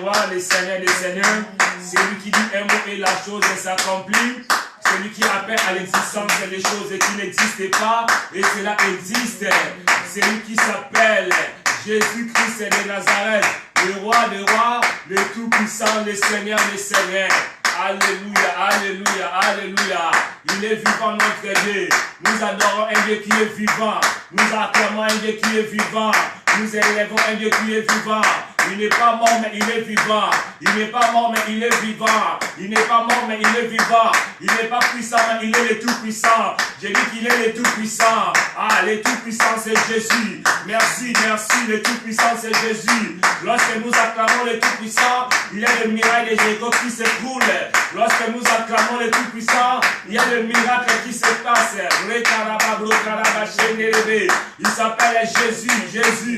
rois, le Seigneur des seigneurs. C'est lui qui dit un mot et la chose s'accomplit. C'est lui qui appelle à l'existence des choses qui n'existaient pas et cela existe. C'est lui qui s'appelle Jésus-Christ de Nazareth, le roi des rois, le tout-puissant, le Seigneur des seigneurs. Alléluia, alléluia, alléluia. Il est vivant notre Dieu. Nous adorons un Dieu qui est vivant. Nous acclamons un Dieu qui est vivant. Nous élevons un Dieu qui est vivant. Il n'est pas mort mais il est vivant. Il n'est pas mort mais il est vivant. Il n'est pas mort mais il est vivant. Il n'est pas puissant mais il est le tout-puissant. J'ai dit qu'il est le tout-puissant. Ah, le tout-puissant c'est Jésus. Merci, merci, le tout-puissant c'est Jésus. Lorsque nous acclamons le tout-puissant, il y a le miracle de Jéricho qui s'écroule. Lorsque nous acclamons le tout-puissant, il y a le miracle qui se passe. Il s'appelle Jésus, Jésus.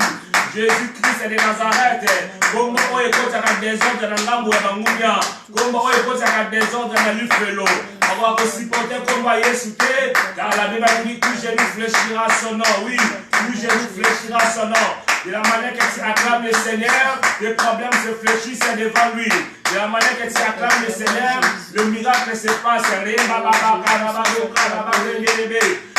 Jésus-Christ de Nazareth. Comme on écoute à la désordre dans l'ambo et dans l'ouïa. Comme on écoute à la désordre dans l'ufelo. On va aussi porter comme va Yesouté. Car la Bible dit tout genou fléchira son nom. Oui, tout genou fléchira son nom. De la manière que tu acclames le Seigneur, les problèmes se fléchissent devant lui. De la manière que tu acclames le Seigneur, le miracle se passe.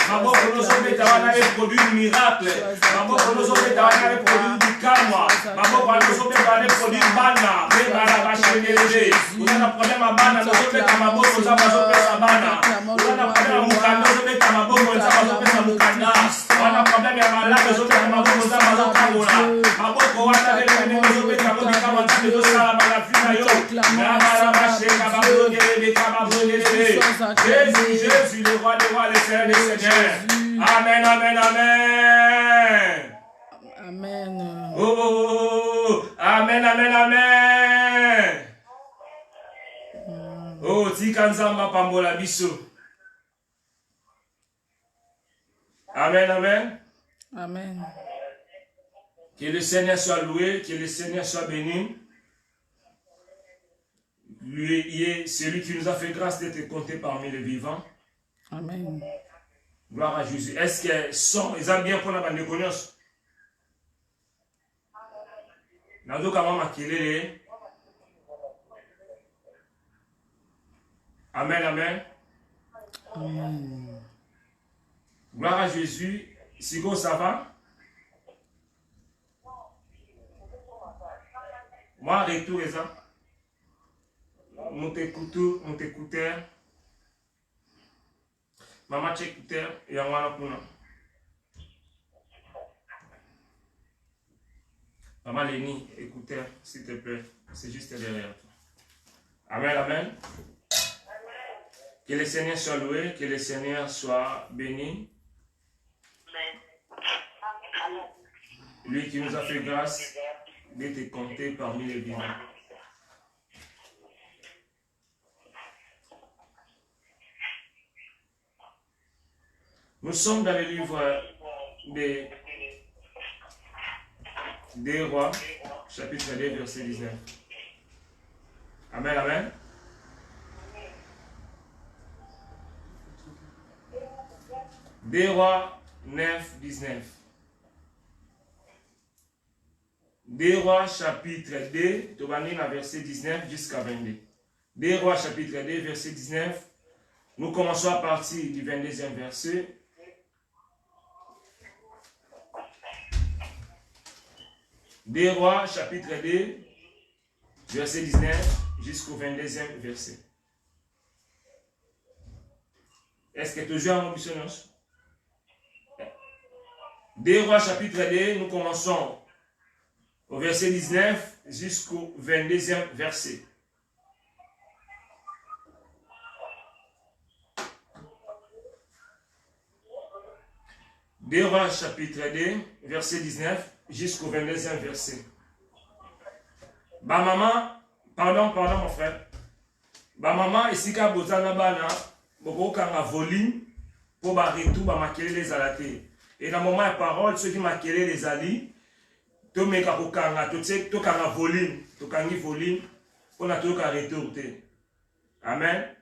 Mabo konozo betawana le produit du miracle. Mabo konozo betawana le produit du calme. Mabo konozo betawana le produit du bana. Bana bachenelele. Vous avez un problème à bana, nous sommes à mabo konozo pesa bana. Vous avez un problème à mukanda, nous sommes à mabo konozo pesa mukanda. On a un problème à malade, nous sommes à mabo konozo kamola. Mabo kowata le problème, nous sommes à mabo kamata de dosa malafina yo. Mara bacheka babongelele kababongelele. Jésus, le roi des rois, le Seigneur des seigneurs. Amen, amen, amen. Amen. Oh, oh, oh. Amen, amen, amen. Oh, tikanzamba pambola biso. Amen, amen. Amen. Que le Seigneur soit loué, que le Seigneur soit béni. Lui est celui qui nous a fait grâce d'être compté parmi les vivants. Amen. Gloire à Jésus. Est-ce que son, ils ont bien pour la bande de connaissances? Nous avons maquillé. Amen, amen. Amen. Gloire à Jésus. Sigo, ça va? Moi, retour, ça. Mon écouteur. Maman, tu écouteur. Et on va la Maman Lénie, écouteur, s'il te plaît. C'est juste derrière toi. Amen, amen. Que le Seigneur soit loué, que le Seigneur soit béni. Lui qui nous a fait grâce d'être compté parmi les vivants. Nous sommes dans le livre des Rois, chapitre 2, verset 19. Amen, amen. Des Rois 9, 19. Des Rois, chapitre 2, tu vas lire verset 19 jusqu'à 22. Des Rois, chapitre 2, verset 19. Nous commençons à partir du 22e verset. Des Rois, chapitre 2, verset 19 jusqu'au 22e verset. Est-ce que tu joues à mon missionnaire? Des Rois, chapitre 2, nous commençons au verset 19 jusqu'au 22e verset. Des Rois, chapitre 2, verset 19 jusqu'au 22e verset. Ba maman, pardon mon frère. Ba maman, ici ka bozana bana, boko kanga volume pour ba retour ba makele les alaté. Et dans le moment de parole, ceux qui makele les ali, to meka ko kanga, to kanga volume, to kangi volume pour na to ka retour te. Amen.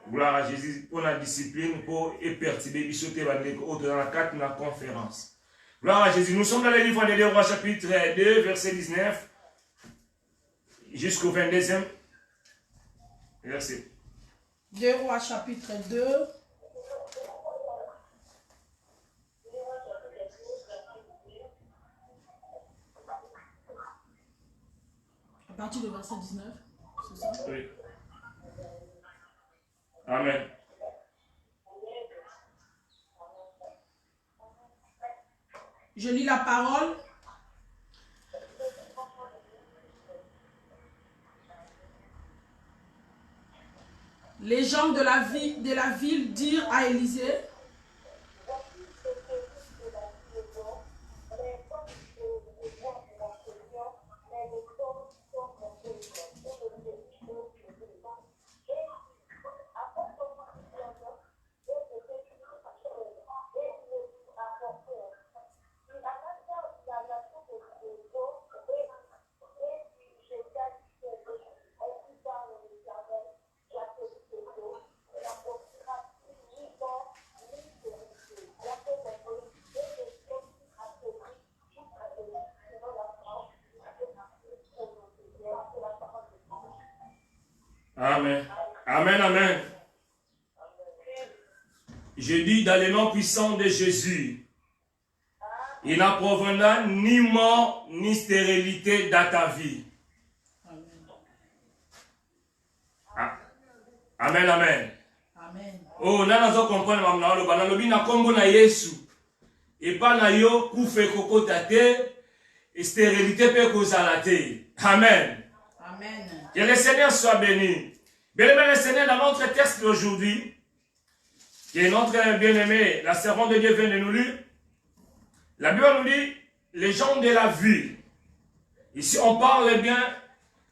Gloire à Jésus pour la discipline, pour perturber bisoté dans la 4 la conférence. Gloire à Jésus. Nous sommes dans le livre des 2 Rois, chapitre 2, verset 19, jusqu'au 22e verset. 2 Rois, chapitre 2. À partir du verset 19, c'est ça? Oui. Amen. Je lis la parole. Les gens de la ville dirent à Élisée: Amen. Amen, amen. Je dis dans le nom puissant de Jésus, il n'approviendra ni mort ni stérilité dans ta vie. Amen, amen. Amen. Oh, nana zo comprendre mamna lo bana lobi na kombo na Yesu. Et pas na yo kufe kokota te, stérilité pe kozala te. Amen. Amen. Que le Seigneur soit béni. Bien-aimé le Seigneur, dans notre texte d'aujourd'hui, que notre bien-aimé, la servante de Dieu vient de nous lire, la Bible nous dit, les gens de la ville. Ici, on parle bien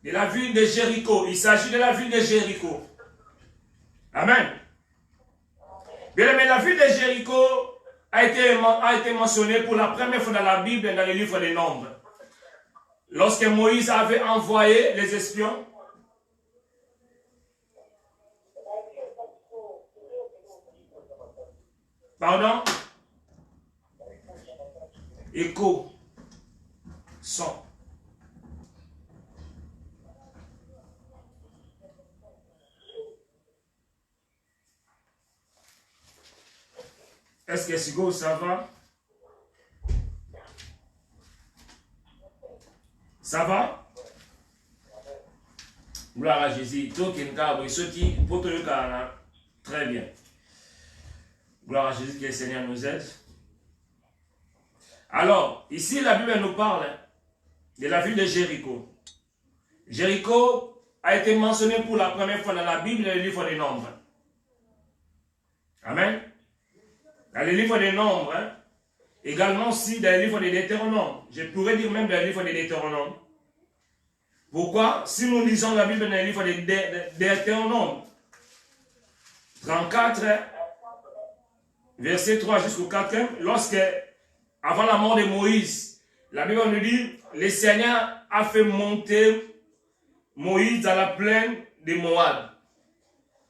de la ville de Jéricho. Il s'agit de la ville de Jéricho. Amen. Bien-aimé, la ville de Jéricho a été mentionnée pour la première fois dans la Bible, dans le livre des Nombres. Lorsque Moïse avait envoyé les espions, pardon? Écho. Son. Est-ce que Sigo, ça va? Ça va? Gloire à Jésus. Très bien. Gloire à Jésus, que le Seigneur nous aide. Alors, ici, la Bible nous parle de la ville de Jéricho. Jéricho a été mentionné pour la première fois dans la Bible, dans le livre des Nombres. Amen. Dans le livre des Nombres, également aussi dans le livre des Deutéronomes. Je pourrais dire même dans le livre des Deutéronomes. Pourquoi? Si nous lisons la Bible dans le livre des Deutéronomes, 34, verset 3 jusqu'au 4, lorsque, avant la mort de Moïse, la Bible nous dit, le Seigneur a fait monter Moïse dans la plaine de Moab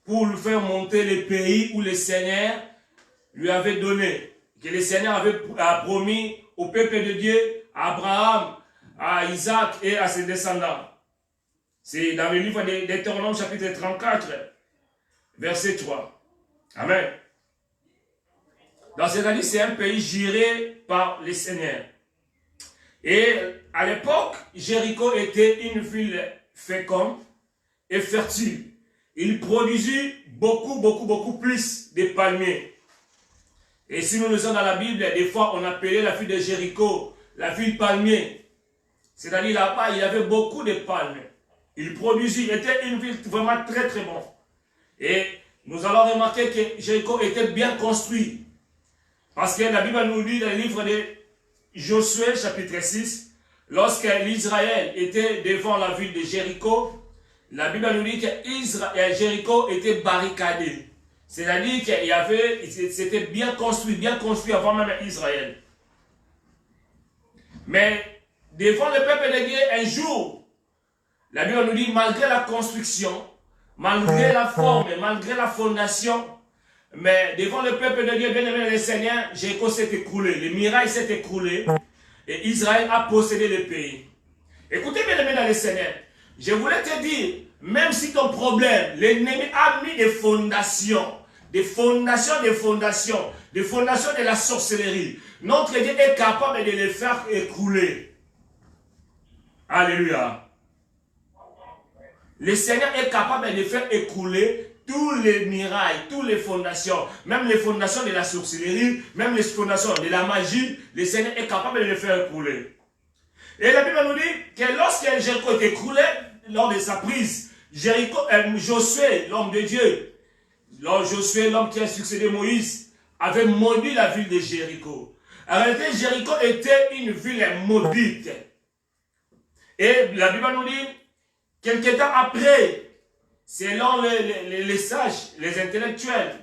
pour lui faire monter le pays où le Seigneur lui avait donné, que le Seigneur avait promis au peuple de Dieu, à Abraham, à Isaac et à ses descendants. C'est dans le livre de Deutéronome chapitre 34, verset 3. Amen. Donc, c'est-à-dire c'est un pays géré par le Seigneur. Et à l'époque, Jéricho était une ville féconde et fertile. Il produisit beaucoup plus de palmiers. Et si nous lisons dans la Bible, des fois on appelait la ville de Jéricho la ville palmier. C'est-à-dire là-bas, il y avait beaucoup de palmes. Il produisit, il était une ville vraiment très bonne. Et nous allons remarquer que Jéricho était bien construit. Parce que la Bible nous dit dans le livre de Josué, chapitre 6, lorsque l'Israël était devant la ville de Jéricho, la Bible nous dit que Jéricho était barricadé. C'est-à-dire qu'il c'était bien construit avant même Israël. Mais devant le peuple de Dieu, un jour, la Bible nous dit, malgré la construction, malgré la forme, malgré la fondation, Mais devant le peuple de Dieu, bien aimé le Seigneur, Jéricho s'est écroulé. Les murailles s'est écroulé. Et Israël a possédé le pays. Écoutez bien aimé dans le Seigneur. Je voulais te dire, même si ton problème, l'ennemi a mis des fondations de la sorcellerie. Notre Dieu est capable de les faire écrouler. Alléluia. Le Seigneur est capable de faire écrouler tous les murailles, toutes les fondations, même les fondations de la sorcellerie, même les fondations de la magie, le Seigneur est capable de les faire écrouler. Et la Bible nous dit que lorsque Jéricho est écroulé, lors de sa prise, Josué, l'homme de Dieu, Josué, l'homme qui a succédé Moïse, avait maudit la ville de Jéricho. En réalité, Jéricho était une ville maudite. Et la Bible nous dit, quelque temps après, selon les sages, les intellectuels,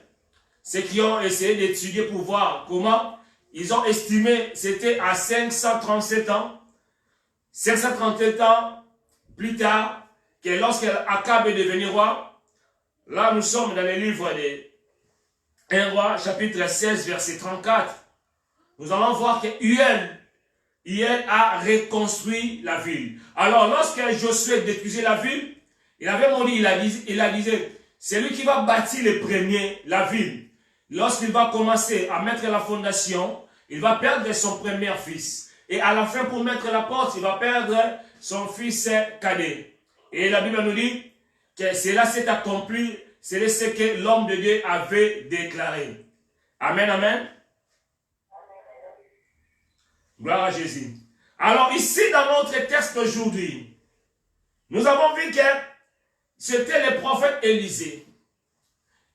ceux qui ont essayé d'étudier pour voir comment, ils ont estimé, c'était à 537 ans, 537 ans plus tard, que lorsque Akab est devenu roi, là nous sommes dans le livre de 1 roi, chapitre 16, verset 34, nous allons voir que Huel a reconstruit la ville. Alors lorsque Josué détruisait la ville, il avait maudit, il a dit, c'est lui qui va bâtir le premier, la ville. Lorsqu'il va commencer à mettre la fondation, il va perdre son premier fils. Et à la fin, pour mettre la porte, il va perdre son fils cadet. Et la Bible nous dit que cela s'est accompli, c'est ce que l'homme de Dieu avait déclaré. Amen, amen. Gloire à Jésus. Alors ici, dans notre texte d'aujourd'hui, nous avons vu que c'était le prophète Élisée.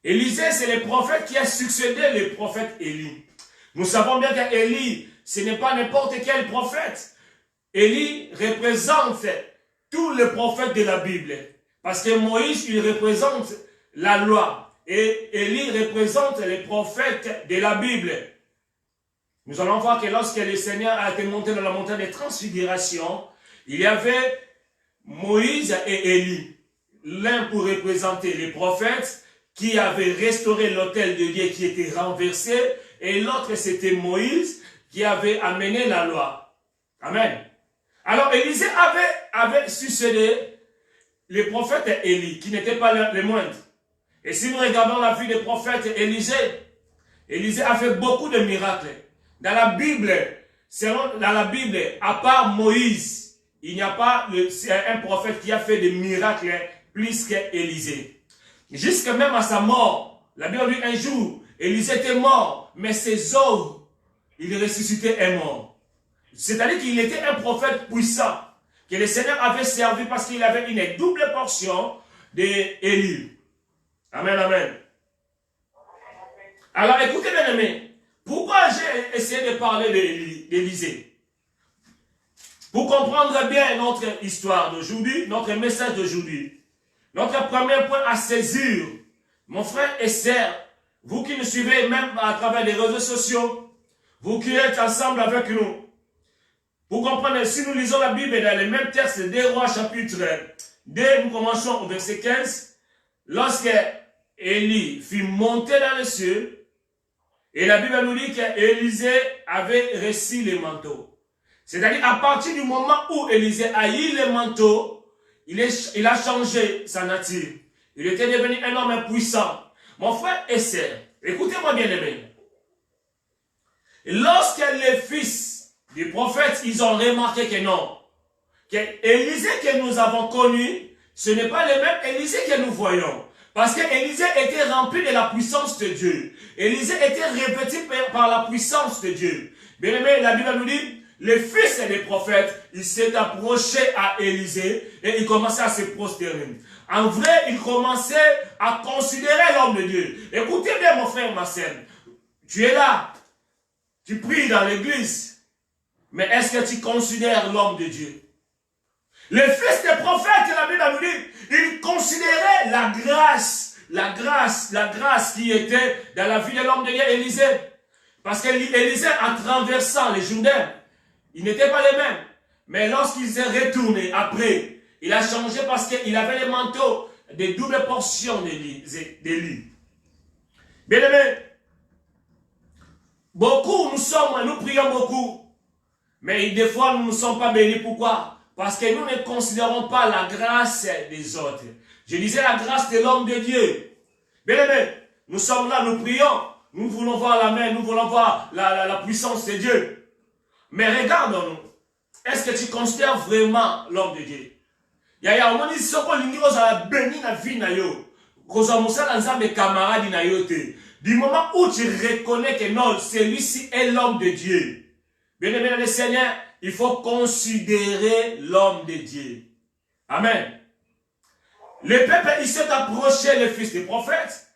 Élisée, c'est le prophète qui a succédé le prophète Élie. Nous savons bien qu'Élie, ce n'est pas n'importe quel prophète. Élie représente tous les prophètes de la Bible. Parce que Moïse, il représente la loi. Et Élie représente les prophètes de la Bible. Nous allons voir que lorsque le Seigneur a été monté dans la montagne de transfiguration, il y avait Moïse et Élie. L'un pour représenter les prophètes qui avaient restauré l'autel de Dieu qui était renversé, et l'autre c'était Moïse qui avait amené la loi. Amen. Alors Élisée avait succédé le prophète Élie, qui n'était pas le moindre. Et si nous regardons la vie des prophètes Élisée a fait beaucoup de miracles. Dans la Bible, à part Moïse, il n'y a pas un prophète qui a fait des miracles plus qu'Élisée. Jusqu'à même à sa mort, la Bible dit un jour, Élisée était mort, mais ses os, il ressuscitait un mort. C'est-à-dire qu'il était un prophète puissant, que le Seigneur avait servi parce qu'il avait une double portion d'Élie. Amen, amen. Alors écoutez bien aimés, pourquoi j'ai essayé de parler d'Élisée? Pour comprendre bien notre histoire d'aujourd'hui, notre message d'aujourd'hui. Notre premier point à saisir, mon frère et sœur, vous qui nous suivez même à travers les réseaux sociaux, vous qui êtes ensemble avec nous, pour comprendre, si nous lisons la Bible dans les mêmes textes des Rois chapitre 2, nous commençons au verset 15, lorsque Élie fut monté dans les cieux, et la Bible nous dit qu'Élisée avait reçu les manteaux. C'est-à-dire à partir du moment où Élisée a eu les manteaux, il a changé sa nature. Il était devenu un homme puissant. Mon frère et sœur, écoutez-moi bien aimé. Lorsque les fils du prophète, ils ont remarqué que non, que Élisée que nous avons connu, ce n'est pas le même Élisée que nous voyons. Parce qu'Élisée était rempli de la puissance de Dieu. Élisée était revêtu par la puissance de Dieu. Bien aimé, la Bible nous dit, les fils des prophètes, ils s'est approché à Élisée et ils commençaient à se prosterner. En vrai, ils commençaient à considérer l'homme de Dieu. Écoutez bien mon frère, ma sœur. Tu es là, tu pries dans l'église, mais est-ce que tu considères l'homme de Dieu? Les fils des prophètes, la Bible nous dit, ils considéraient la grâce qui était dans la vie de l'homme de Dieu, Élisée. Parce qu'Élisée, en traversant les Jourdains, ils n'étaient pas les mêmes. Mais lorsqu'il s'est retourné après, il a changé parce qu'il avait les manteaux de double portion d'Élie. Bien aimé, beaucoup nous prions beaucoup. Mais des fois, nous ne sommes pas bénis. Pourquoi? Parce que nous ne considérons pas la grâce des autres. Je disais la grâce de l'homme de Dieu. Bien aimé, nous sommes là, nous prions. Nous voulons voir la main, nous voulons voir la puissance de Dieu. Mais regarde-nous. Est-ce que tu considères vraiment l'homme de Dieu? Yaya, on dit, si on dit que ça béni la vie na yo, que ça moussa dans mes camarades na yo te. Du moment où tu reconnais que non, celui-ci est l'homme de Dieu. Bien aimé dans le Seigneur, il faut considérer l'homme de Dieu. Amen. Le peuple, il s'est approché, le fils des prophètes.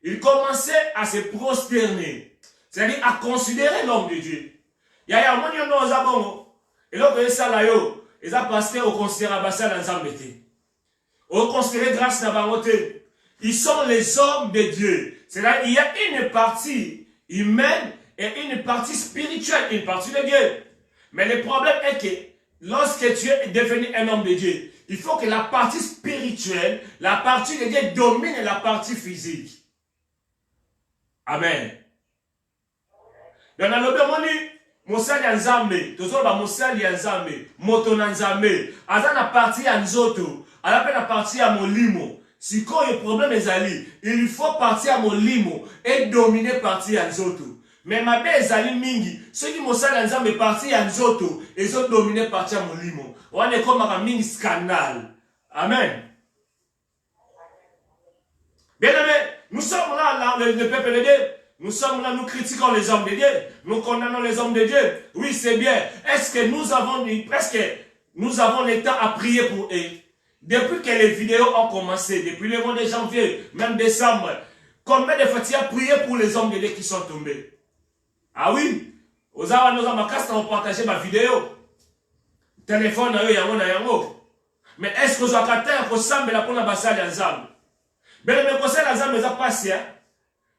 Il commençait à se prosterner. C'est-à-dire à considérer l'homme de Dieu. Yaya, on dit, non, ça bon. Et là, vous ça là, yo. Ils ont passé au considérer dans l'ensemble. Au considérer grâce à Baroté. Ils sont les hommes de Dieu. C'est-à-dire il y a une partie humaine et une partie spirituelle, une partie de Dieu. Mais le problème est que lorsque tu es devenu un homme de Dieu, il faut que la partie spirituelle, la partie de Dieu domine la partie physique. Amen. Dans le monde, Mosali ya Nzambe, tozoba mosali ya Nzambe, moto na Nzambe, aza na parti ya nzoto, alape na parti ya molimo. Sikoyo problème ezali, il faut partir à molimo et dominer parti ya nzoto. Mais ma be ezali mingi, ceux qui mosali ya Nzambe parti ya nzoto, ils ont dominé parti ya molimo. Wane komaka mingi scandale. Amen. Bien aimé, nous sommes là, le peuple de Dieu. Nous sommes là, nous critiquons les hommes de Dieu. Nous condamnons les hommes de Dieu. Oui, c'est bien. Est-ce que nous avons le temps à prier pour eux? Depuis que les vidéos ont commencé, depuis le mois de janvier, même décembre, combien de fois tu as prié pour les hommes de Dieu qui sont tombés? Ah oui? Aux awa nous avons partagé ma vidéo. Téléphone na yango. Mais est-ce que vous avez qu'à ressemble la pour la bassale ensemble? Mais le conseil ensemble est passé, hein?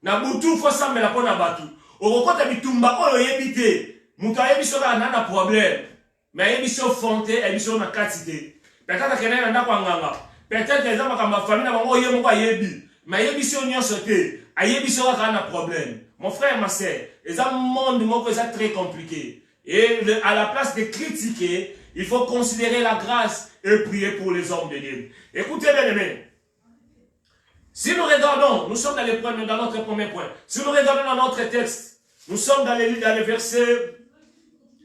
Na butu fo sambela pona batu okokota bitumba oyo yebite mutu ayebiso ka nana problème mais yebiso fonte ebiso na katite peut-être que na ndako nganga peut-être que za makamba famille na bango yemo ka yebi mais yebiso nyonso te ayebiso ka na problème. Mon frère ma sœur, eza monde moko eza très compliqué et à la place de critiquer, il faut considérer la grâce et prier pour les hommes de Dieu. Écoutez bien aimés. Si nous regardons, nous sommes dans notre premier point. Si nous regardons dans notre texte, nous sommes dans le verset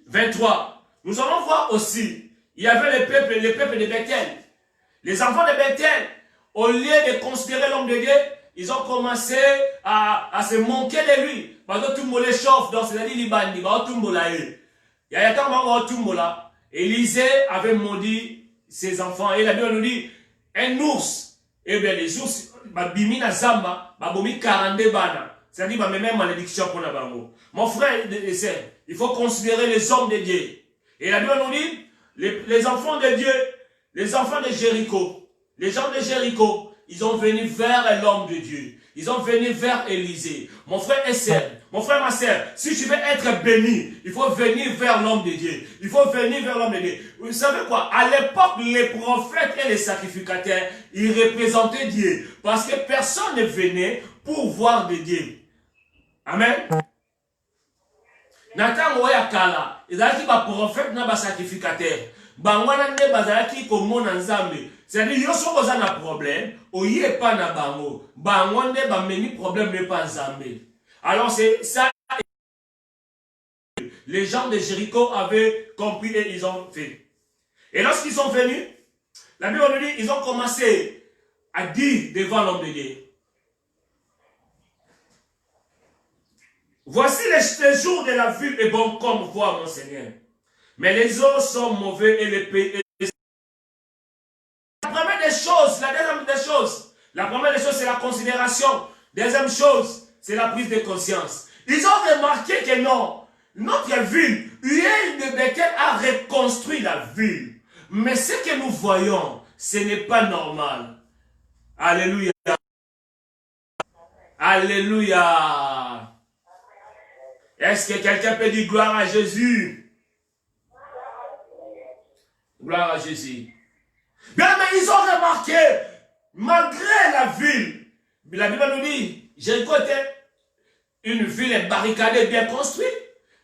23. Nous allons voir aussi, il y avait le peuple de Bethel. Les enfants de Bethel, au lieu de considérer l'homme de Dieu, ils ont commencé à se moquer de lui. Parce que tout le monde les chauffe, donc c'est-à-dire Libani, tout le monde là. Il y a tout le monde là. Élisée avait maudit ses enfants. Et la Bible nous dit, un ours. Eh bien, les ours, bimi na zamba, babomi 42 bana. C'est-à-dire, bah, même malédiction pour la bango. Mon frère et sœur, il faut considérer les hommes de Dieu. Et la Bible nous dit, les enfants de Dieu, les enfants de Jéricho, les gens de Jéricho, ils ont venu vers l'homme de Dieu. Ils ont venu vers Élisée. Mon frère et sœur, mon frère, ma sœur, si tu veux être béni, il faut venir vers l'homme de Dieu. Il faut venir vers l'homme de Dieu. Vous savez quoi? À l'époque, les prophètes et les sacrificateurs, ils représentaient Dieu. Parce que personne ne venait pour voir de Dieu. Amen. Nathan Oya Kala, ils ont dit que prophète n'a pas sacrificateur. Bangwana ne bazalaki komo na Nzambe. C'est-à-dire, yo so koza na problème, oye pas na bango. Bangwande ba meni problème ne pas Nzambe. Alors c'est ça. Les gens de Jéricho avaient compris et ils ont fait. Et lorsqu'ils sont venus, la Bible nous dit, ils ont commencé à dire devant l'homme de Dieu. Voici les jours de la ville est bon comme voix, mon Seigneur. Mais les eaux sont mauvais et les pays. La première des choses, la deuxième des choses. La première des choses, c'est la considération. Deuxième chose, c'est la prise de conscience. Ils ont remarqué que non, notre ville, Uriel de Bethel a reconstruit la ville. Mais ce que nous voyons, ce n'est pas normal. Alléluia. Alléluia. Est-ce que quelqu'un peut dire gloire à Jésus? Gloire à Jésus. Bien, mais ils ont remarqué, malgré la ville, la Bible nous dit, Jéricho était une ville est barricadée, bien construite.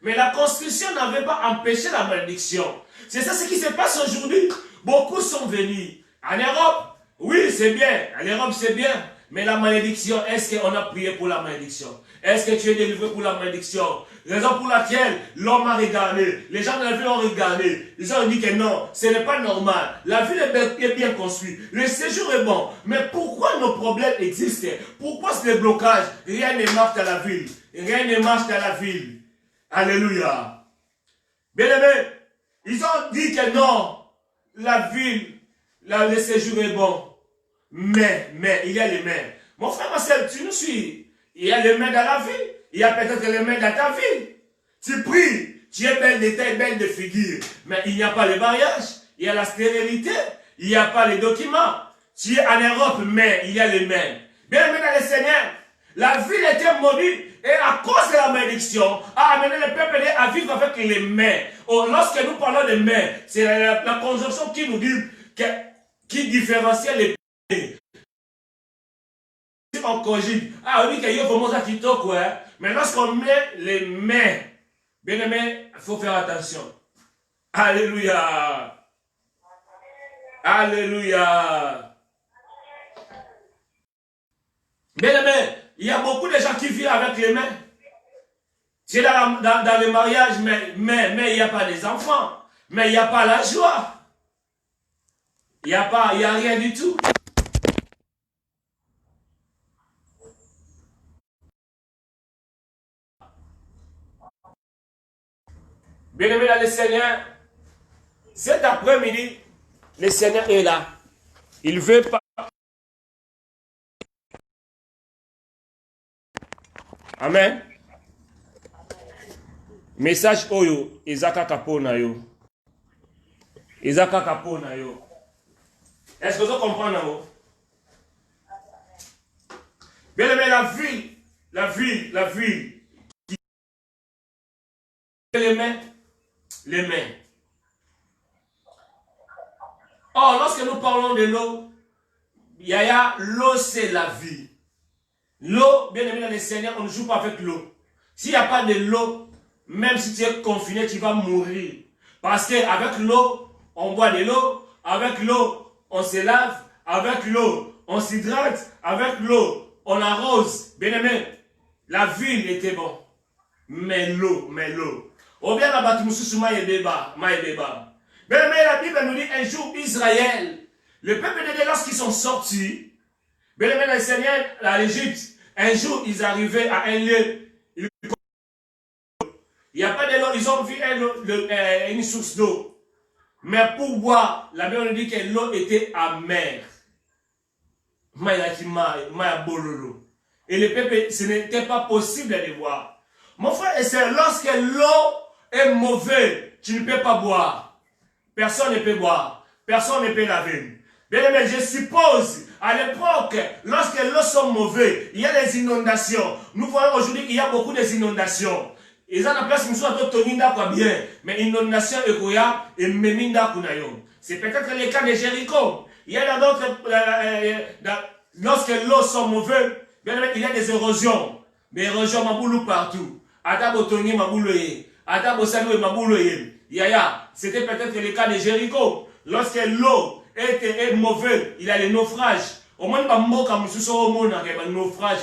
Mais la construction n'avait pas empêché la malédiction. C'est ça ce qui se passe aujourd'hui. Beaucoup sont venus. En Europe, oui, c'est bien. En Europe, c'est bien. Mais la malédiction, est-ce qu'on a prié pour la malédiction? Est-ce que tu es délivré pour la malédiction? Raison pour laquelle l'homme a regardé. Les gens de la ville ont regardé. Ils ont dit que non, ce n'est pas normal. La ville est bien construite. Le séjour est bon. Mais pourquoi nos problèmes existent? Pourquoi c'est le blocage? Rien ne marche dans la ville. Rien ne marche dans la ville. Alléluia. Bien aimé, ils ont dit que non, la ville, le séjour est bon. Mais, il y a les mains. Mon frère, ma soeur, tu nous suis. Il y a les mains dans la vie. Il y a peut-être les mains dans ta vie. Tu pries, tu es belle de tête, belle de figure. Mais il n'y a pas le mariage. Il y a la stérilité. Il n'y a pas les documents. Tu es en Europe, mais il y a les mains. Bien aimé dans le Seigneur, la ville était maudite. Et à cause de la malédiction, a amené le peuple à vivre avec les mains. Oh, lorsque nous parlons de mains, c'est la conjonction qui nous dit, qui différencie les on cogite. Ah oui, qu'il y a vraiment ça qui toque, ouais. Mais lorsqu'on met les mains, bien aimé, il faut faire attention. Alléluia. Alléluia. Bien aimé, il y a beaucoup de gens qui vivent avec les mains. C'est dans le mariage, mais il n'y a pas des enfants. Mais il n'y a pas la joie. Il n'y a rien du tout. Bien-aimé dans le Seigneur, cet après-midi, le Seigneur est là. Il veut pas. Amen. Message Oyo, Isaka Kapona yo. Isaka Kapona yo. Est-ce que vous comprenez? Bien-aimé, la ville. Les mains. Or, lorsque nous parlons de l'eau, l'eau c'est la vie. L'eau, bien aimé dans le Seigneur, on ne joue pas avec l'eau. S'il n'y a pas de l'eau, même si tu es confiné, tu vas mourir. Parce qu'avec l'eau, on boit de l'eau. Avec l'eau, on se lave. Avec l'eau, on s'hydrate. Avec l'eau, on arrose. Bien aimé, la ville était bon. Mais l'eau. Ou bien la bâtiment maïe débat. Bien aimé, la Bible nous dit un jour Israël, le peuple de Dieu, lorsqu'ils sont sortis, bien aimé, le Seigneur, l'Égypte, un jour ils arrivaient à un lieu. Il n'y a pas de l'eau, ils ont vu une source d'eau. Mais pour boire, la Bible nous dit que l'eau était amère. Et le peuple, ce n'était pas possible de boire. Mon frère et sœur, lorsque l'eau est mauvaise, tu ne peux pas boire. Personne ne peut boire. Personne ne peut laver. Bien aimé, je suppose, à l'époque, lorsque l'eau sont mauvaises, il y a des inondations. Nous voyons aujourd'hui qu'il y a beaucoup d'inondations. Ils ont la place, nous sommes bien. Mais inondation et meminda kunayon. C'est peut-être le cas de Jéricho. Il y a d'autres, lorsque l'eau sont mauvaises, bien aimé, il y a des érosions. Des érosions maboulou partout. Atabo Tony mabouloye. Atabo Salou mabouloye. C'était peut-être le cas de Jéricho. Lorsque l'eau est mauvaise, il y a les naufrages. Au moins, il y a des naufrages.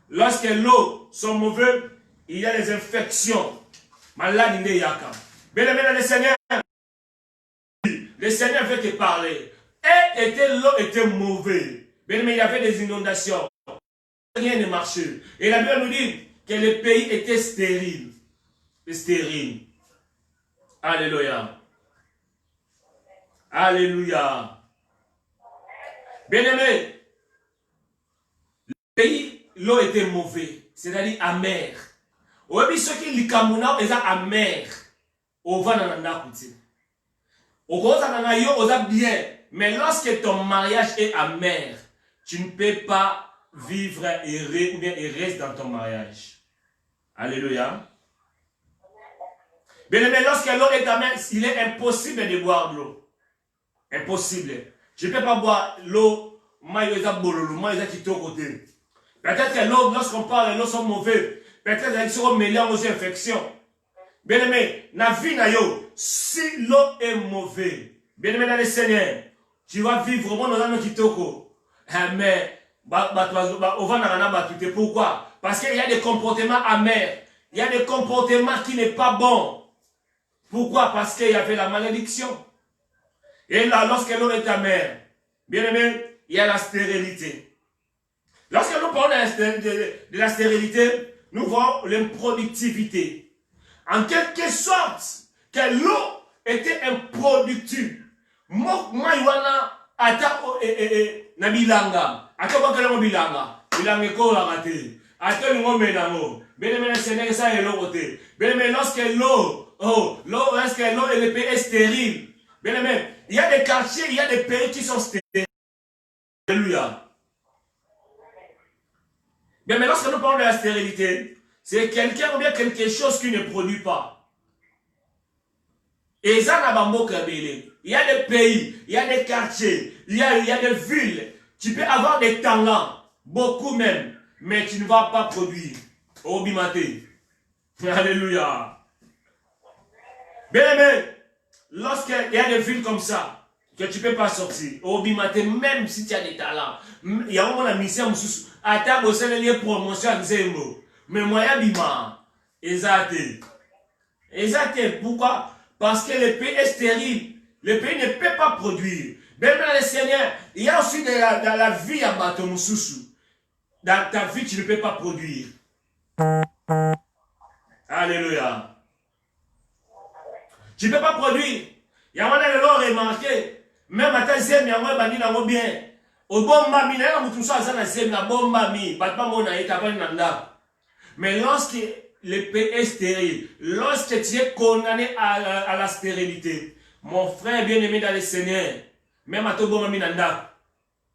Lorsque l'eau sont mauvaises, il y a des infections. Malade de Yaka. Bien aimé dans le Seigneur veut te parler. Et l'eau était mauvaise. Bien aimé, il y avait des inondations. Rien ne marchait. Et la Bible nous dit que le pays était stérile. Stérile. Alléluia. Alléluia. Bien-aimé, le pays, l'eau était mauvaise, c'est-à-dire amère. Oui, ceux qui likamuna, ils sont amers. Au va dans la couture. Au gros, ça bien. Mais lorsque ton mariage est amer, tu ne peux pas vivre heureux ou bien heureuse dans ton mariage. Alléluia. Bien aimé, lorsque l'eau est amère, il est impossible de boire de l'eau. Impossible. Je ne peux pas boire l'eau Peut-être que l'eau, lorsqu'on parle, l'eau sont mauvais. Peut-être qu'ils seront mêlés aux infections. Bien aimé, na vie na yo, si l'eau est mauvaise, bien aimé dans le Seigneur, tu vas vivre vraiment dans un kitoko. Mais, pourquoi? Parce qu'il y a des comportements amers. Il y a des comportements qui n'est pas bon. Pourquoi? Parce qu'il y avait la malédiction. Et là, lorsque l'eau est amère, bien aimé, il y a la stérilité. Lorsque nous parlons de la stérilité, nous voyons l'improductivité. En quelque sorte, que l'eau était improductive. Moi, Yohana, ata na bilanga. Ata bakala mo bilanga. Bilanga ko la raté. Ata ngo menamo. Bien aimé, Seigneur, ça est l'eau côté. Bien aimé, lorsque l'eau, lorsque l'eau est stérile. Bien aimé, il y a des quartiers, il y a des pays qui sont stériles. Alléluia. Bien, mais lorsque nous parlons de la stérilité, c'est quelqu'un ou bien quelque chose qui ne produit pas. Et ça, il y a des pays, il y a des quartiers, il y a des villes. Tu peux avoir des talents, beaucoup même, mais tu ne vas pas produire. Au bimaté. Alléluia. Bien aimé, lorsqu'il y a des villes comme ça, que tu ne peux pas sortir, au bimaté, même si tu as des talents, il y a un moment la mission, à ta bosse, il y a promotion, mais moi, il y a bima. Exact. Pourquoi? Parce que le pays est stérile. Le pays ne peut pas produire. Bien, le Seigneur, il y a aussi dans la vie à Baton Soussou. Dans ta vie, tu ne peux pas produire. Alléluia. Tu ne peux pas produire. Il y a un moment où l'on remarqué, même à ta zème, il y a un moment où bien. Au bon mami, il y a un moment où bon mami, mais lorsque le pays est stérile, lorsque tu es condamné à la stérilité, mon frère bien-aimé dans le Seigneur, même à ton bon mami nanda,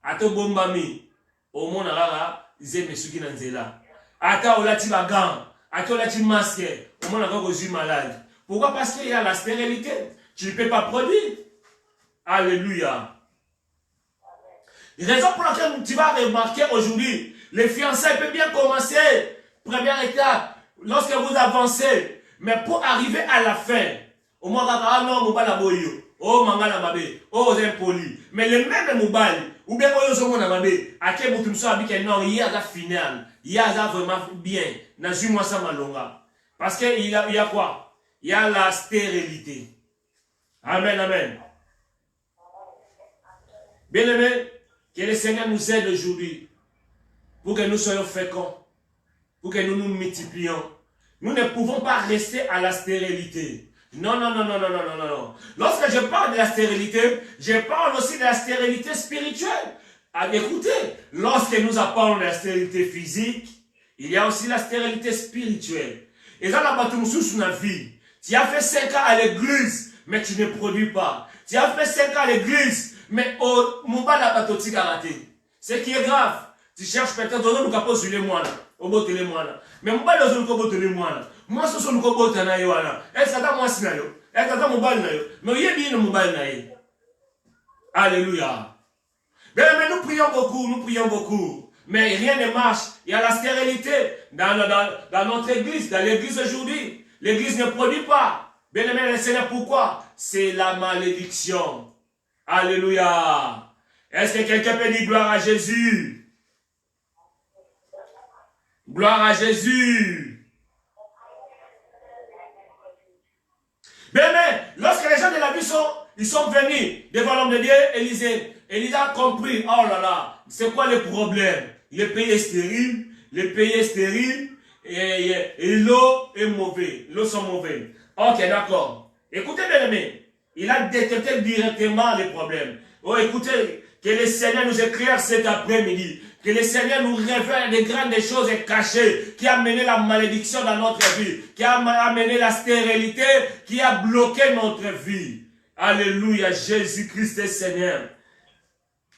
à ton bon mami, au monde rara, zème suki nanzela. À ta olati bagan, à ta olati masque, au monde rara aux malade. Pourquoi? Parce qu'il y a la stérilité. Tu ne peux pas produire. Alléluia. Raison pour laquelle tu vas remarquer aujourd'hui, les fiançailles peuvent bien commencer. Première étape, lorsque vous avancez, mais pour arriver à la fin, au moins, ah non, Moubala Boyo, oh Mangala Mabé, oh Zempoli, mais le même Moubali, ou bien Oyo Zomona Mabé, à quel bout tu me sois habitué, non, il y a la finale, il y a vraiment bien, n'a su moi ça malonga. Parce qu'il y a quoi? Il y a la stérilité. Amen, amen. Bien aimé, que le Seigneur nous aide aujourd'hui pour que nous soyons féconds, pour que nous nous multiplions. Nous ne pouvons pas rester à la stérilité. Non, non, non, non, non, non, non, non. Lorsque je parle de la stérilité, je parle aussi de la stérilité spirituelle. Écoutez, lorsque nous parlons de la stérilité physique, il y a aussi la stérilité spirituelle. Et ça, la bataille sous la vie. Tu as fait 5 ans à l'église, mais tu ne produis pas. Tu as fait 5 ans à l'église, mais au Mouba la batoti karaté. Ce qui est grave, tu cherches peut-être dans le capot sur les moines, au bout de les moines. Mais Mouba dans le capot de les moines. Moi, ce sont le capot de la yoana. Est-ce que moi c'est nayo? Est-ce que Mouba nayo? Mais il y a bien le Mouba nayo. Alléluia. Mais nous prions beaucoup, nous prions beaucoup. Mais rien ne marche. Il y a la stérilité dans notre église, dans l'église aujourd'hui. L'église ne produit pas. Bien aimé le Seigneur, pourquoi? C'est la malédiction. Alléluia. Est-ce que quelqu'un peut dire gloire à Jésus? Gloire à Jésus. Bien aimé, lorsque les gens de la vie sont venus devant l'homme de Dieu, Élisée a compris, oh là là, c'est quoi le problème? Le pays est stérile, le pays est stérile, et l'eau est mauvaise, l'eau sont mauvaises. Ok, d'accord. Écoutez bien aimé, il a détecté directement les problèmes. Oh, écoutez, que le Seigneur nous éclaire cet après-midi, que le Seigneur nous révèle des grandes choses cachées qui a mené la malédiction dans notre vie, qui a amené la stérilité, qui a bloqué notre vie. Alléluia, Jésus-Christ est Seigneur.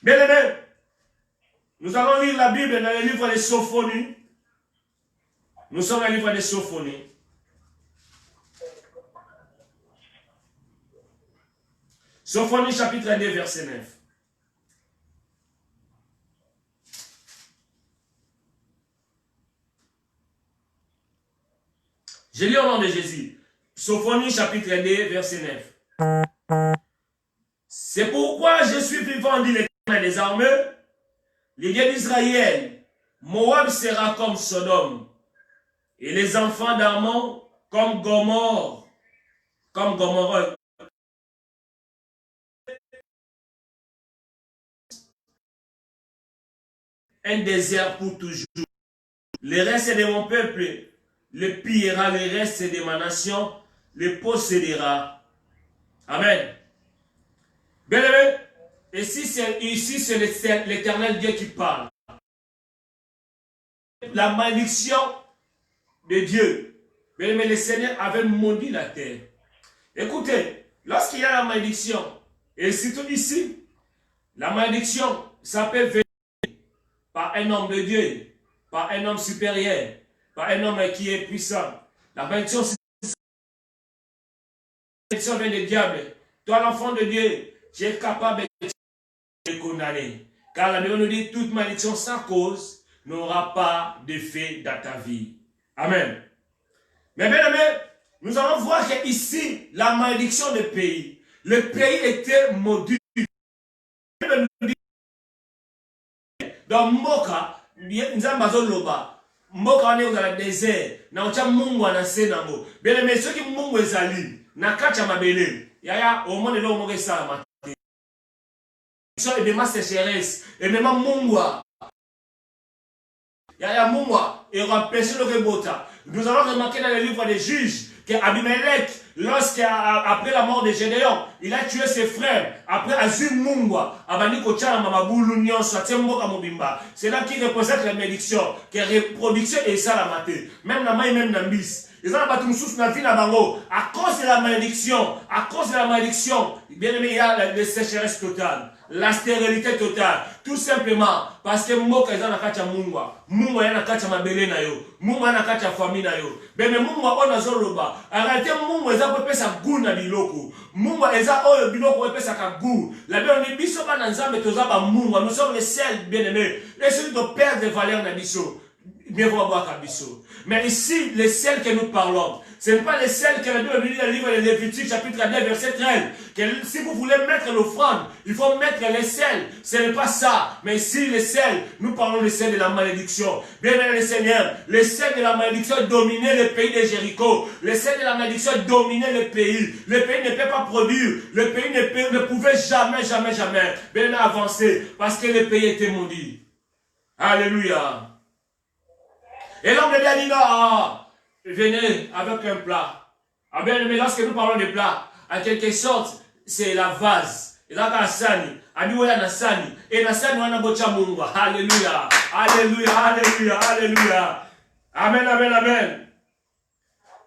Bien aimé, nous allons lire la Bible dans le livre des Sophonies. Nous sommes dans le livre des Sophonies. Sophonie chapitre 2 verset 9. nom de Jésus. Sophonie chapitre 2, verset 9. C'est pourquoi je suis vivant, dit l'Éternel des armées, les dieux d'Israël. Moab sera comme Sodome, et les enfants d'Ammon comme Gomorrhe. Comme Gomorrhe. Un désert pour toujours. Le reste de mon peuple le pillera, le reste de ma nation le possédera. Amen. Bien aimé, ici c'est l'Éternel Dieu qui parle. La malédiction de Dieu. Bien aimé, le Seigneur avait maudit la terre. Écoutez, lorsqu'il y a la malédiction, et surtout ici, la malédiction, ça peut venir par un homme de Dieu, par un homme supérieur, par un homme qui est puissant. La malédiction vient du diable. Toi, l'enfant de Dieu, tu es capable de condamner. Car la Bible nous dit, toute malédiction sans cause n'aura pas d'effet dans ta vie. Amen. Mais bien aimé, nous allons voir qu'ici, la malédiction du pays, le pays était maudit. Dans Moka, Nzambazoloba, Moka on est dans le désert, na ocha mungu anase nango. Bien aimé, ceux qui mungu ezali, na kacha mabele, yaya au monde là on ça matin. Ça et même sécheresse, et même mungu. Yaya mungu et repêcher le rebota. Nous allons remarquer dans le livre des Juges qu'Abimelech, après la mort de Gédéon, il a tué ses frères. Après Azum Mungwa, c'est là qu'il représente la malédiction, que la reproduction est ça la maté. Même la main, même la bis. À cause de la malédiction, bien aimé, il y a la sécheresse totale, la stérilité totale, tout simplement parce que Moka est dans la kacha Mungwa, Mungwa est dans la kacha Mabele na yo, Mungwa est dans la kacha famille na yo, mais Mungwa on a zoloba, en réalité Mungwa est dans sa goût na biloko, Mungwa est dans biloko est sa goût, la Bible dit biso ba nanzambe tozaba Mungwa, nous sommes les seuls bien aimés, et celui de perdre des valeurs na biso. Mais ici, les sels que nous parlons, ce n'est pas les sels que la Bible dit dans le livre de Lévitique, chapitre 2, verset 13. Que si vous voulez mettre l'offrande, il faut mettre les sels. Ce n'est pas ça. Mais ici, les sels, nous parlons des sels de la malédiction. Bien aimé le Seigneur, les sels de la malédiction dominaient le pays de Jéricho. Les sels de la malédiction dominaient le pays. Le pays ne peut pas produire. Le pays ne pouvait jamais bien avancer parce que le pays était maudit. Alléluia. Et l'homme de Dieu a dit non, venez avec un plat. Ah bien, mais lorsque nous parlons de plat, en quelque sorte, c'est la vase. Et là, Nassani, Aniwaya Nassani, et Nassani, on a bocha munga. Alléluia, alléluia, alléluia, alléluia. Amen, amen, amen.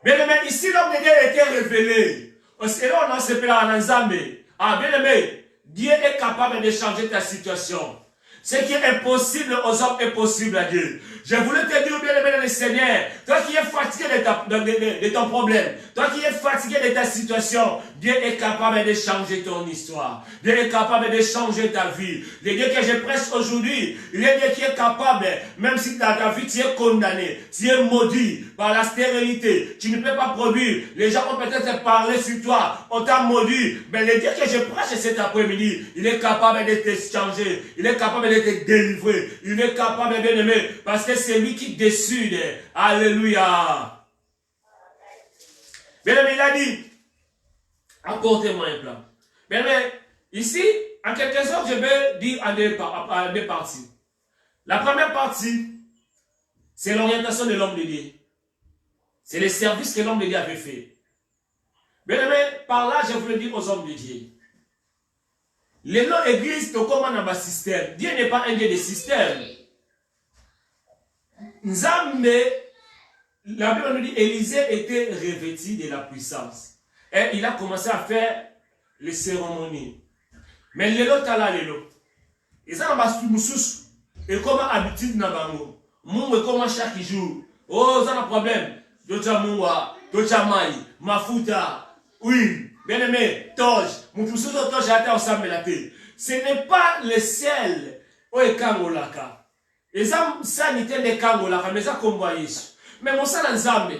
Bien aimé, ici, l'homme de Dieu a été révélé. Et là, on a ce plat en Nzambe. Ah, bien aimé, Dieu est capable de changer ta situation. Ce qui est impossible aux hommes est possible à Dieu. Je voulais te dire, bien aimé le Seigneur, toi qui es fatigué de ton problème, toi qui es fatigué de ta situation, Dieu est capable de changer ton histoire. Dieu est capable de changer ta vie. Le Dieu que je prêche aujourd'hui, il est Dieu qui est capable, même si dans ta vie tu es condamné, tu es maudit par la stérilité, tu ne peux pas produire. Les gens ont peut-être parlé sur toi, on t'a maudit, mais le Dieu que je prêche cet après-midi, il est capable de te changer, il est capable de te délivrer, il est capable, bien aimé, parce que c'est lui qui décide. Alléluia. Bien aimé, il a dit, apportez-moi un plat. Bien aimé, ici, en quelque sorte, je vais dire en deux parties. La première partie, c'est l'orientation de l'homme de Dieu. C'est le service que l'homme de Dieu avait fait. Bien aimé, par là, je voulais dire aux hommes de Dieu. Les noms églises, comment on a un système. Dieu n'est pas un Dieu de système. Nzambe, la Bible nous dit, Élisée était revêtu de la puissance. Et il a commencé à faire les cérémonies. Mais l'élo tala l'élo. Ils ont un et comme habitude na bango. Mungu comme chaque jour. Oh, ça a un problème. Docha munga, docha mai, mafuta, huile, bien aimé, toge. Mutusuzo toge ata ensemble la terre. Ce n'est pas le sel au ekangolaka. Les hommes sanitaires de kangolaka, mais ça comme Yesu. Mais mon sang nzambe.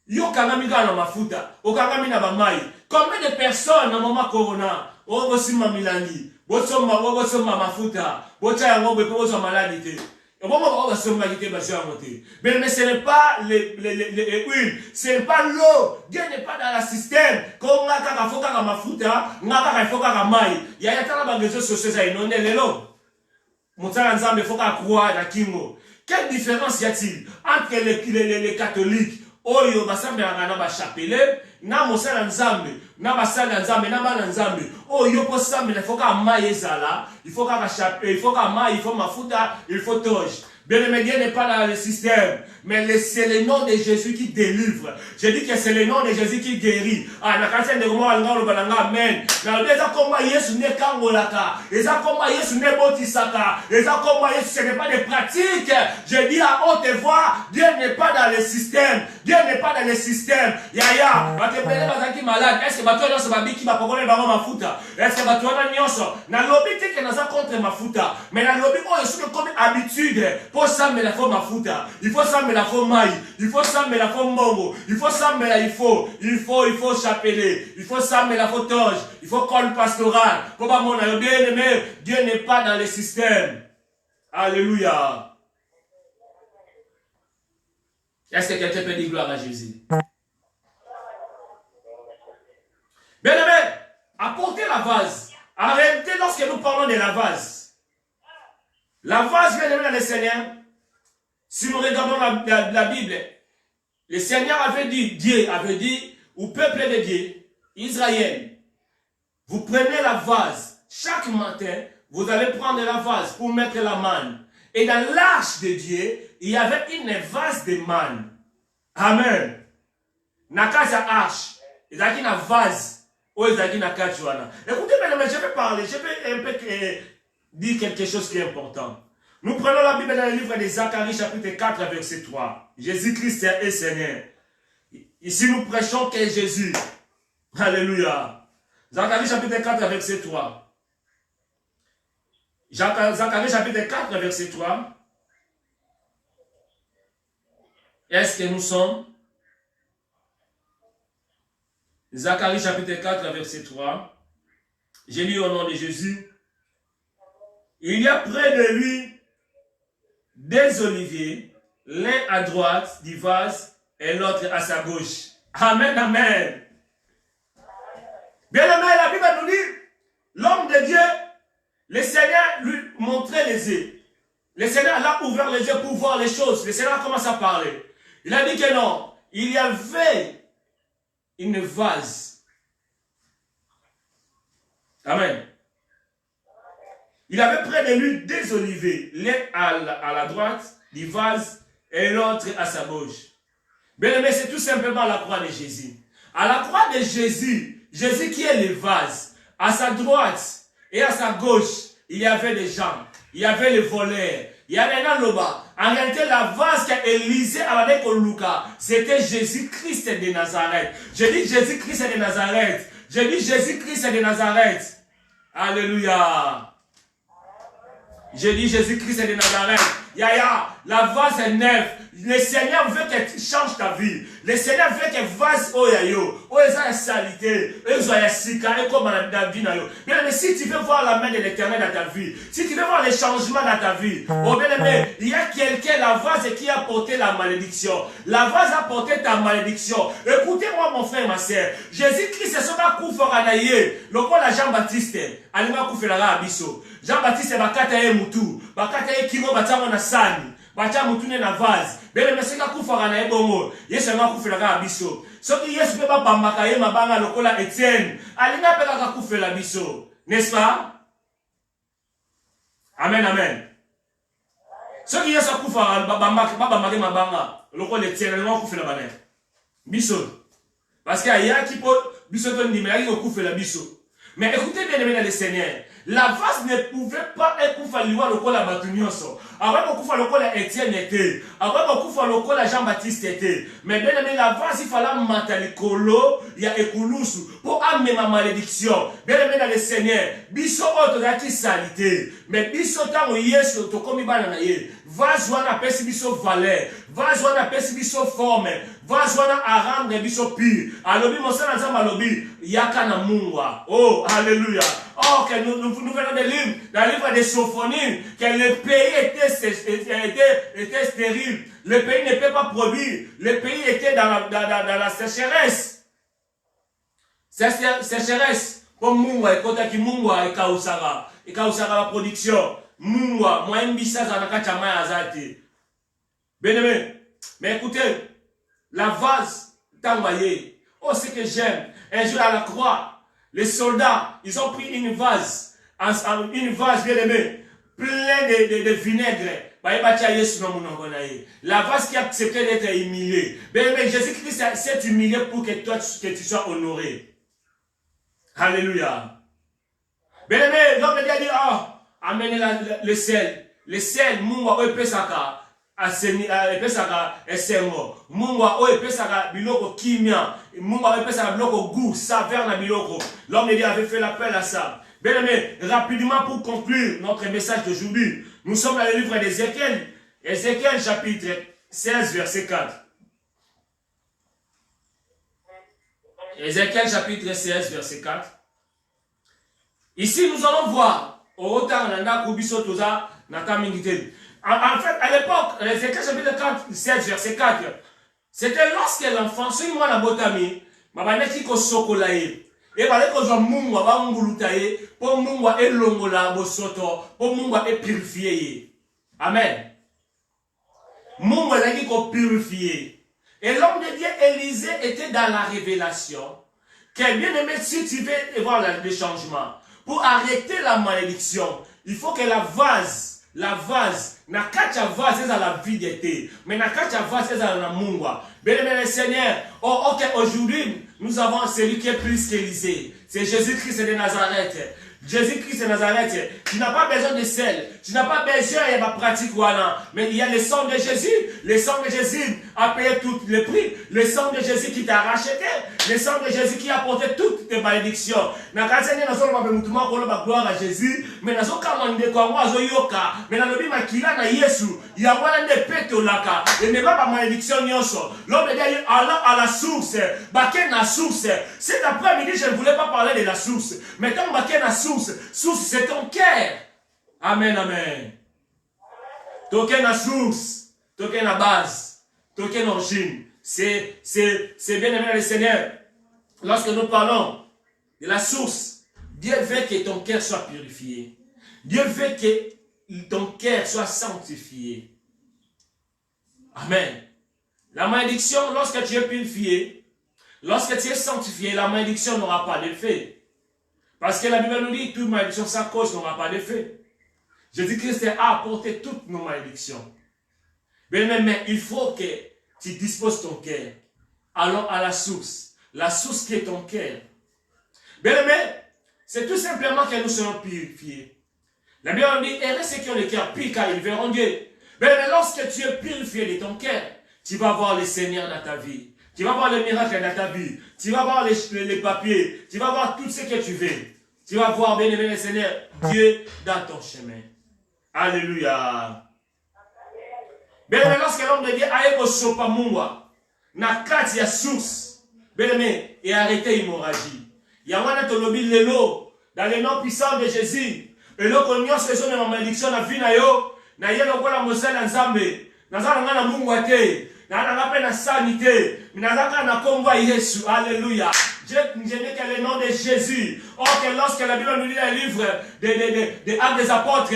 Yo kangami na mafuta, o kangami na bamai. Combien de personnes na moment corona, o bosima milangi, bosoma mafuta, bocha yango bepo bozo maladie. Mais ce n'est pas les huiles, ce n'est pas l'eau. Dieu n'est pas dans le système. Quand on a un foka à mafuta, on a un foka à maï. Il y a un réseaux sociaux à inonder les lots. Montana Nzambe foka à croix à Kingo. Quelle différence y a-t-il entre les catholiques? Oyo basambe na ba chapelet na mosala nzambe na basala nzambe na bana nzambe oyo po sambe na foka mayi ezala il faut ka chapelet il faut ka mayi il faut mafuta il faut toge. Bien-aimé, Dieu n'est pas dans le système, mais c'est le nom de Jésus qui délivre. Je dis que c'est le nom de Jésus qui guérit. Ah, na kanse de moi ngalo balanga amen. Na eza komba Yesu ne kangolaka, eza komba Yesu ne botisaka, eza komba Yesu, ce n'est pas des pratiques. Je dis à haute voix, Dieu n'est pas dans le système. Dieu n'est pas dans le système. Yaya, batepele bazaki malade. Est-ce que bato nyonso babiki bapokole bango mafuta? Est-ce que bato wana nyonso na lobi te que naza contre mafuta, mais na lobi oyo soki comme habitude. Il faut s'amener la forme mafuta, il faut s'amener la forme maï, il faut s'amener la forme mongo, il faut s'amener la il faut chapeler, il faut s'amener la toge, il faut col pastoral. Pour pas mon bien aimé, Dieu n'est pas dans le système. Alléluia. Est-ce que quelqu'un peut dire gloire à Jésus? Bien aimé, apportez la vase. Arrêtez lorsque nous parlons de la vase. La vase vient de le Seigneur. Si nous regardons la Bible, le Seigneur avait dit, Dieu avait dit au peuple de Dieu, Israël, vous prenez la vase, chaque matin, vous allez prendre la vase pour mettre la manne. Et dans l'arche de Dieu, il y avait une vase de manne. Amen. Nakasa arche, il y a une vase, ou il y a une kachuana. Écoutez, mesdames, je vais parler, je vais un peu dire quelque chose qui est important. Nous prenons la Bible dans le livre de Zacharie, chapitre 4, verset 3. Jésus-Christ est Seigneur. Ici, nous prêchons que Jésus. Alléluia. Zacharie, chapitre 4, verset 3. Zacharie, chapitre 4, verset 3. Est-ce que nous sommes? Zacharie, chapitre 4, verset 3. J'ai lu au nom de Jésus. Il y a près de lui des oliviers, l'un à droite du vase et l'autre à sa gauche. Amen, amen. Bien aimé, la Bible nous dit, l'homme de Dieu, le Seigneur lui montrait les yeux. Le Seigneur a ouvert les yeux pour voir les choses. Le Seigneur commence à parler. Il a dit que non, il y avait une vase. Amen. Il avait près de lui des oliviers, l'un à la droite du vase et l'autre à sa gauche. Bien aimé, c'est tout simplement la croix de Jésus. À la croix de Jésus, Jésus qui est le vase, à sa droite et à sa gauche, il y avait des gens, il y avait les voleurs, il y avait un loba. En réalité, la vase qu'Élisée avait avec Lucas, c'était Jésus-Christ de Nazareth. Je dis Jésus-Christ de Nazareth. Je dis Jésus-Christ de Nazareth. Alléluia. Je dis Jésus-Christ de Nazareth. Yaya, la vase est neuve. Le Seigneur veut que tu changes ta vie. Le Seigneur veut que vase oyayo, oya salité, oya sika, et comme la vie na yo. Bien aimé, si tu veux voir la main de l'Éternel dans ta vie, si tu veux voir les changements dans ta vie, oh bien aimé, il y a quelqu'un, la vase qui a porté la malédiction. La vase a porté ta malédiction. Écoutez-moi mon frère, ma soeur. Jésus-Christ est sera koufora na ye. Lokola Jean-Baptiste, alima koufela abiso. Jean-Baptiste bakata ye mutu, bakata ye kimo batango na sani. Bacha mutune na vase. Bele meseka kufaka na ebongo. Yesu nga kufela ka biso. Soki Yesu pe ba bambaka ye mabanga lokola Etienne. Alinga pe ka kufela biso. N'est-ce pas? Amen, amen. Soki Yesu kufaka ba bambaka mabanga lokola Etienne nga kufela bana. Biso. Parce que aya ki po biso to ndime ya ko kufela biso. Mais écoutez bien aimé dans le Seigneur. La vase ne pouvait pas être pour faire liwa lokola batunyoso. Avant beaucoup faire lokola Etienne était. Avant beaucoup faire lokola Jean-Baptiste était. Mais bien aimé la vase il fallait matalikolo ya ekulusu pour ame ma malédiction. Bien aimé dans le Seigneur, biso autre qui salité, mais biso tango yesu to komi bana na ye. Vase wana pesi biso valeur, vase wana pesi biso forme, vase wana arendre biso pire. Alobi mosala nzamba alobi yaka na mungwa. Oh, alléluia. Oh, que nous venons des livres, dans le livre des Sophonies, que le pays était stérile. Le pays ne peut pas produire. Le pays était dans la sécheresse. Sécheresse. Comme Mungwa, quand qui Mungwa et Kausara la production. Mungwa, moi, Mbissa, Zanakachama Azati. Bien aimé. Mais écoutez, la vase, t'envoyé. Oh, ce que j'aime. Un jour à la croix, les soldats, ils ont pris une vase bien aimée, pleine de vinaigre. La vase qui a accepté d'être humiliée. Bien aimé, Jésus-Christ s'est humilié pour que toi, que tu sois honoré. Alléluia. Bien aimé, l'homme a dit, oh, amenez le sel. Le sel, Mungwa, Pesaka. Pesaka esengo Mungwa o pesaka biloko kimia Mungwa o pesaka biloko goût saveur na biloko. L'homme de Dieu avait fait l'appel à ça. Bien aimé, rapidement pour conclure notre message d'aujourd'hui, nous sommes dans le livre d'Ézéchiel, Ézéchiel chapitre 16 verset 4. Ézéchiel chapitre 16 verset 4. Ici nous allons voir au retard nanda kubiso toza nata mingite. En fait, à l'époque, Ézéchiel chapitre 16, verset 4, c'était lorsque l'enfant, si moi la botami, ma baneti ko sokolaye, et balé ko zo mungwa ba ngulutaye, po mungwa e longola bosoto, po mungwa e purifié. Amen. Mungwa laki ko purifié. Et l'homme de Dieu Élisée était dans la révélation, que bien aimé, si tu veux voir le changement, pour arrêter la malédiction, il faut que la vase, na kacha vase est dans la vie d'été, mais na kacha vase est dans la mungwa. Bien aimé le Seigneur, oh, ok, aujourd'hui, nous avons celui qui est plus qu'Élisée. C'est Jésus-Christ de Nazareth. Jésus-Christ de Nazareth. Tu n'as pas besoin de sel. Tu n'as pas besoin de ma pratique voilà. Mais il y a le sang de Jésus. Le sang de Jésus a payé tout le prix. Le sang de Jésus qui t'a racheté. Le sang de Jésus qui a porté toutes tes malédictions. Na kasene na solo mabemutuma ko ba gloire à Jésus. Mais na so kamande ko ngwa zo yoka. Mais na lobi makila na Yesu. Ya wana ne peto laka. Et ne pas malédiction nyonso. L'homme de Dieu allant à la source. Baké na source. Cet après-midi je ne voulais pas parler de la source. Mais quand baké na source, c'est ton cœur. Amen, amen. Token la source, token la base, token l'origine. C'est bien aimé le Seigneur. Lorsque nous parlons de la source, Dieu veut que ton cœur soit purifié. Dieu veut que ton cœur soit sanctifié. Amen. La malédiction, lorsque tu es purifié, lorsque tu es sanctifié, la malédiction n'aura pas d'effet. Parce que la Bible nous dit, toute malédiction, sa cause n'aura pas d'effet. Jésus-Christ a apporté toutes nos malédictions. Mais il faut que tu disposes ton cœur. Allons à la source qui est ton cœur. Bien aimé, c'est tout simplement que nous serons purifiés. La Bible nous dit, heureux ceux qui ont le cœur pur, car ils verront Dieu. Mais lorsque tu es purifié de ton cœur, tu vas voir le Seigneur dans ta vie. Tu vas voir le miracle dans ta vie. Tu vas voir les papiers. Tu vas voir tout ce que tu veux. Tu vas voir, bien aimé le Seigneur, Dieu dans ton chemin. Alléluia. Bien aimé, lorsque l'homme de Dieu a été au sopa mungwa, na kati ya source, bien aimé, et arrêté l'hémorragie. Yamana tolobi lelo, dans le nom puissant de Jésus, et le cognon se sont de malédiction na vie na yo, na yelo kwa la mosala nzambe, na zala na mungwa te. Na sanité, na komba Yesu, alléluia. Je n'ai que le nom de Jésus. Or que lorsque la Bible nous lit le livre des Actes des Apôtres,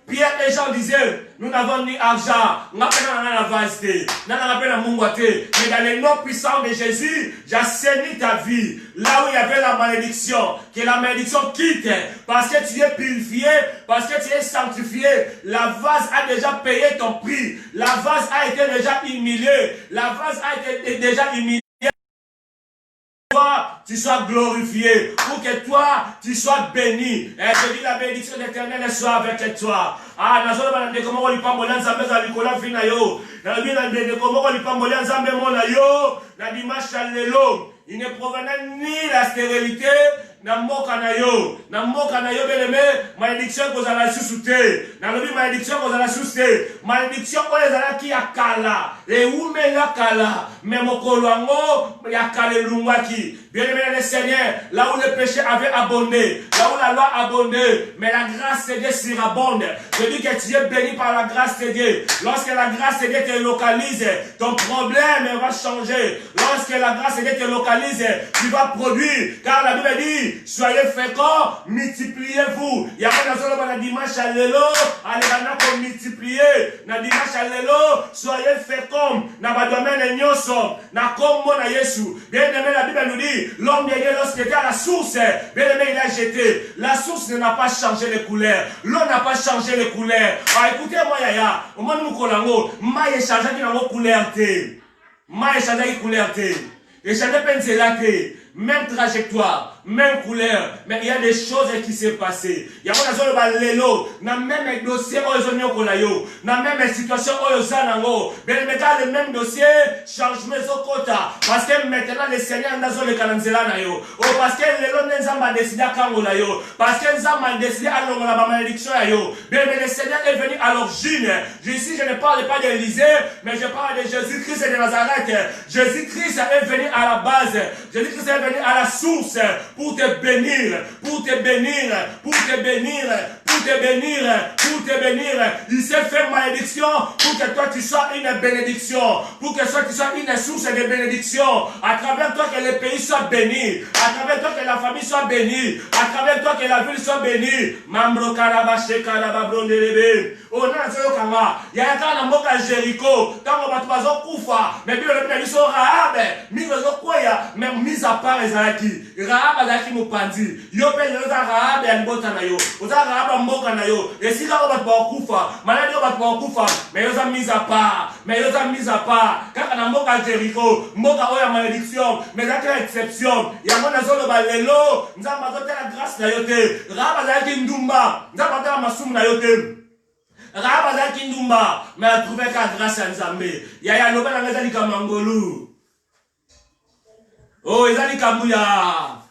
Pierre et Jean disaient, nous n'avons ni argent, nous n'avons pas la vasté, nous n'avons pas la mungwate, mais dans le nom puissant de Jésus, j'assainis ta vie. Là où il y avait la malédiction, que la malédiction quitte, parce que tu es purifié, parce que tu es sanctifié. La vase a déjà payé ton prix, la vase a été déjà humiliée, la vase a été déjà humiliée. Toi, tu sois glorifié, pour que toi, tu sois béni. Et je dis la bénédiction d'Éternel soit avec toi. Ah, nazo na ndeko moko lipambola nzambe za likola fina yo. Na bina ndeko moko lipambola nzambe mona yo. Na dimanche lelo, il ne provenait ni la stérilité, na mboka na yo beleme malédiction kozala susu te na lobi malédiction kozala susu te malédiction oyo ezalaki ya kala eumela kala mais mokolo yango ya kala elungwaki. Bien-aimé le Seigneur, là où le péché avait abondé, là où la loi abondait, mais la grâce de Dieu surabonde. Je dis que tu es béni par la grâce de Dieu. Lorsque la grâce de Dieu te localise, ton problème va changer. Lorsque la grâce de Dieu te localise, tu vas produire. Car la Bible dit, soyez féconds, multipliez-vous. Il y a un dimanche à l'élo, allez pour multiplier. Na dimanche à l'élo, soyez féconds. Na badomene nyoso, na kombo na Yesu. Bien-aimé, la Bible nous dit, l'homme de Dieu, lorsqu'il était à la source, bien aimé, il a jeté. La source n'a pas changé les couleurs. L'eau n'a pas changé les couleurs. Ah, écoutez-moi, Yaya. Au moment où nous avons maille changé les couleurs. Maille changé les couleurs. Et changé les même trajectoire, même couleur, mais il y a des choses qui s'est passées. Il y a des choses même dossier, dans même situation, le même dossier, changement au quota. Parce que maintenant, le Seigneur n'a pas le calendrier. Parce que le Seigneur a décidé à Kangola. Parce que le Seigneur a décidé à la malédiction. Mais le Seigneur est venu à l'origine. Ici, je ne parle pas d'Élysée, mais je parle de Jésus-Christ de Nazareth. Jésus-Christ est venu à la base. Jésus-Christ est venu à la source pour te bénir, pour te bénir, pour te bénir, pour te bénir, pour te bénir. Il s'est fait malédiction pour que toi tu sois une bénédiction, pour que toi tu sois une source de bénédiction. À travers toi que le pays soit béni, à travers toi que la famille soit bénie, à travers toi que la ville soit bénie. Mambro karabache karababrondelebe. On a un kanga. Il y a un cas dans Moka Jéricho. Tant qu'on va te kufa, mais puis le pays sera Rahab, mais mise à part ezalaki. Rahab azalaki mopandi. Yo pe yoza Rahab ya libota na yo. Oza Rahab mboka na yo. Esika ko bato bakufa, maladi ko bato bakufa, mais yoza mise à part. Mais yoza mise à part. Kaka na Moka Jéricho, Moka oya malédiction, mais ça c'est exception. Ya mona zolo balelo, nzamba zote la grâce na yo te. Rahab azalaki ndumba, nzamba zote la masumu na yo te. Rahab azalaki ndumba, mais a trouvé ka grâce à Nzambe. Ya loba na ngeza likamangolu. Oh, ezali kambuya.